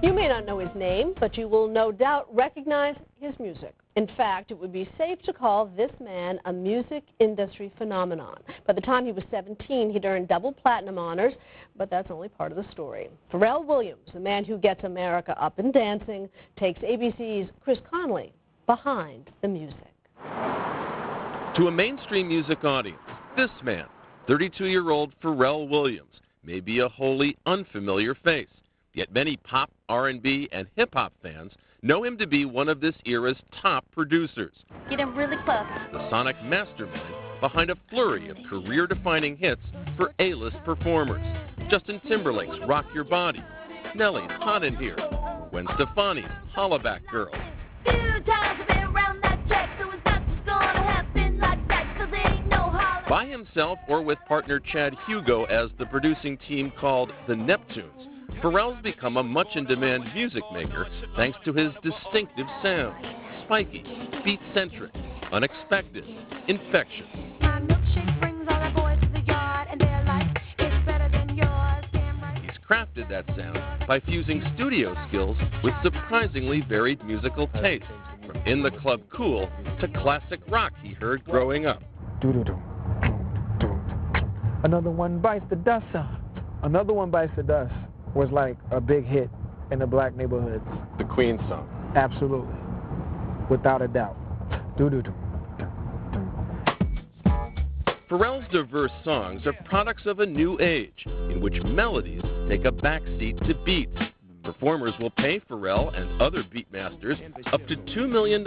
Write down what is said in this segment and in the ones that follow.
You may not know his name, but you will no doubt recognize his music. In fact, it would be safe to call this man a music industry phenomenon. By the time he was 17, he'd earned double platinum honors, but that's only part of the story. Pharrell Williams, the man who gets America up and dancing, takes ABC's Chris Conley behind the music. To a mainstream music audience, this man, 32-year-old Pharrell Williams, may be a wholly unfamiliar face. Yet many pop, R&B, and hip-hop fans know him to be one of this era's top producers. Get him really close. The sonic mastermind behind a flurry of career-defining hits for A-list performers. Justin Timberlake's Rock Your Body, Nelly's Hot in Here, Gwen Stefani's Hollaback Girl. By himself or with partner Chad Hugo as the producing team called the Neptunes, Pharrell's become a much-in-demand music maker thanks to his distinctive sound. Spiky, beat-centric, unexpected, infectious. He's crafted that sound by fusing studio skills with surprisingly varied musical tastes, from in-the-club cool to classic rock he heard growing up. Another one bites the dust. Another one bites the dust was like a big hit in the black neighborhoods. The Queen song. Absolutely. Without a doubt. Pharrell's diverse songs are products of a new age in which melodies take a backseat to beats. Performers will pay Pharrell and other beatmasters up to $2 million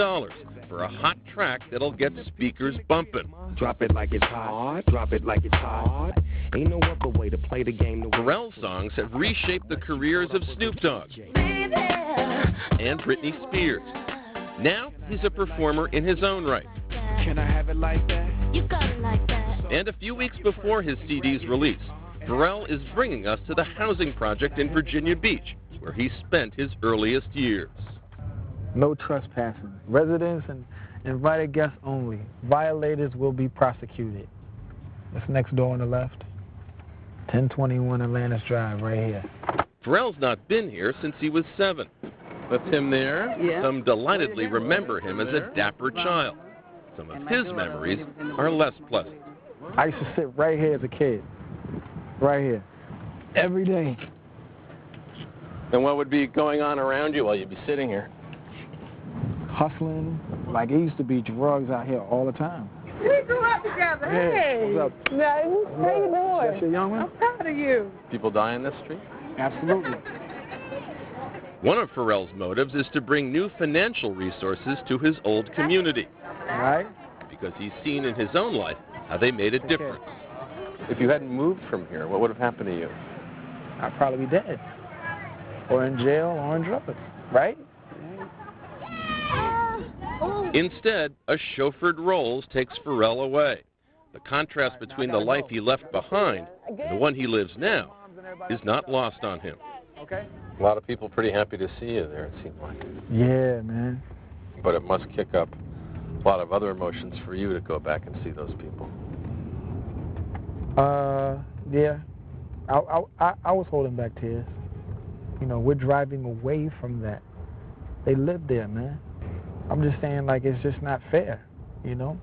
for a hot track that'll get speakers bumping. Drop it like it's hot, drop it like it's hot. Ain't no other way to play the game. Pharrell's songs have reshaped the careers of Snoop Dogg and Britney Spears. Now he's a performer in his own right. Can I have it like that? You got it like that. And a few weeks before his CD's release, Pharrell is bringing us to the housing project in Virginia Beach, where he spent his earliest years. No trespassing. Residents and invited guests only. Violators will be prosecuted. That's next door on the left. 1021 Atlantis Drive, right here. Pharrell's not been here since he was 7. With him there, some delightedly remember him as a dapper child. Some of his memories are less pleasant. I used to sit right here as a kid. Right here. Every day. And what would be going on around you while you'd be sitting here? Hustling. Like, it used to be drugs out here all the time. We grew up together. Hey. What's up? Nice. How you doing? That's your young man? I'm proud of you. People die in this street? Absolutely. One of Pharrell's motives is to bring new financial resources to his old community. Right. Because he's seen in his own life how they made a difference. If you hadn't moved from here, what would have happened to you? I'd probably be dead. Or in jail or on drugs. Right? Instead, a chauffeured Rolls takes Pharrell away. The contrast between the life he left behind and the one he lives now is not lost on him. Okay. A lot of people pretty happy to see you there, it seemed like. Yeah, man. But it must kick up a lot of other emotions for you to go back and see those people. Yeah. I was holding back tears. You know, we're driving away from that. They live there, man. I'm just saying, like, it's just not fair, you know?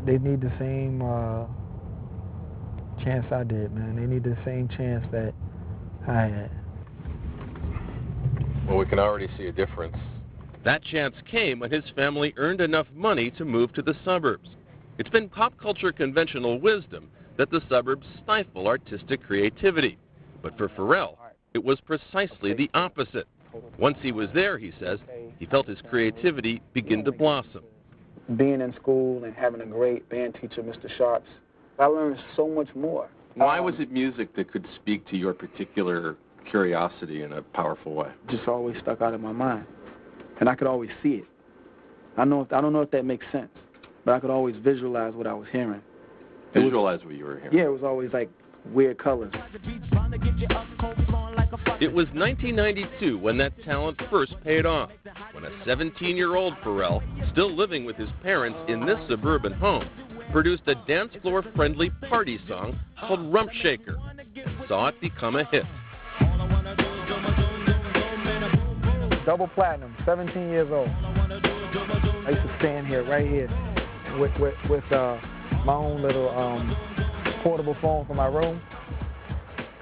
They need the same chance I did, man. They need the same chance that I had. Well, we can already see a difference. That chance came when his family earned enough money to move to the suburbs. It's been pop culture conventional wisdom that the suburbs stifle artistic creativity. But for Pharrell, it was precisely the opposite. Once he was there, he says, he felt his creativity begin to blossom. Being in school and having a great band teacher, Mr. Sharps, I learned so much more. Why was it music that could speak to your particular curiosity in a powerful way? Just always stuck out in my mind. And I could always see it. I don't know if that makes sense, but I could always visualize what I was hearing. Visualize what you were hearing? Yeah, it was always like weird colors. It was 1992 when that talent first paid off, when a 17-year-old Pharrell, still living with his parents in this suburban home, produced a dance floor-friendly party song called Rump Shaker and saw it become a hit. double platinum, 17 years old. I used to stand here, right here, with my own little portable phone for my room,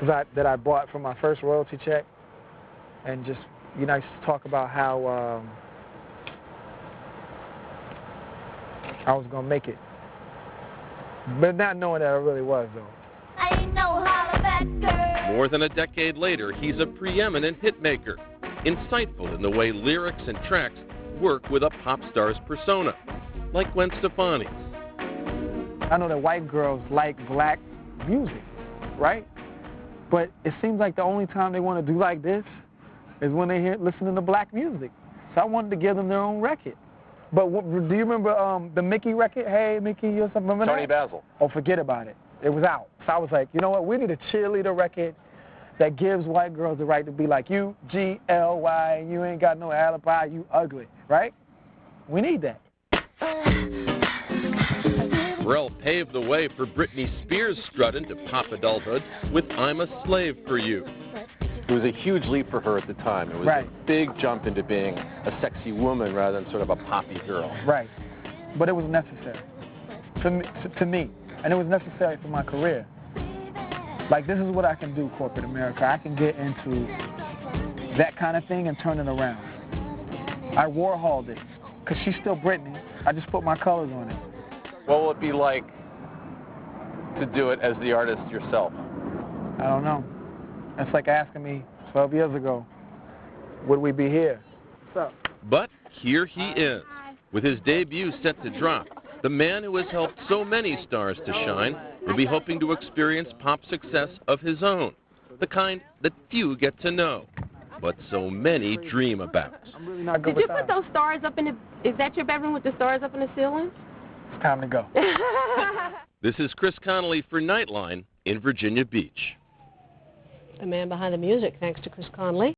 that I bought from my first royalty check, and just, you know, I used to talk about how I was gonna make it, but not knowing that I really was, though. I know how that girl. More than a decade later, he's a preeminent hitmaker, insightful in the way lyrics and tracks work with a pop star's persona, like Gwen Stefani. I know that white girls like black music, right? But it seems like the only time they want to do like this is when they listening to black music. So I wanted to give them their own record. But do you remember the Mickey record? Hey, Mickey, you're something. Remember Tony that? Basil. Oh, forget about it. It was out. So I was like, you know what? We need a cheerleader record that gives white girls the right to be like you, G-L-Y, you ain't got no alibi, you ugly, right? We need that. Pharrell paved the way for Britney Spears' strut into pop adulthood with I'm a Slave for You. It was a huge leap for her at the time. It was Right. a big jump into being a sexy woman rather than sort of a poppy girl. Right. But it was necessary to me, and it was necessary for my career. Like, this is what I can do, corporate America. I can get into that kind of thing and turn it around. I Warholed it, because she's still Britney. I just put my colors on it. What will it be like to do it as the artist yourself? I don't know. It's like asking me 12 years ago, would we be here? What's up? But here he is, with his debut set to drop. The man who has helped so many stars to shine will be hoping to experience pop success of his own, the kind that few get to know, but so many dream about. I'm really not good Did you with put time. those stars up in the, is that your bedroom with the stars up in the ceiling? It's time to go. This is Chris Connolly for Nightline in Virginia Beach. The man behind the music, thanks to Chris Conley.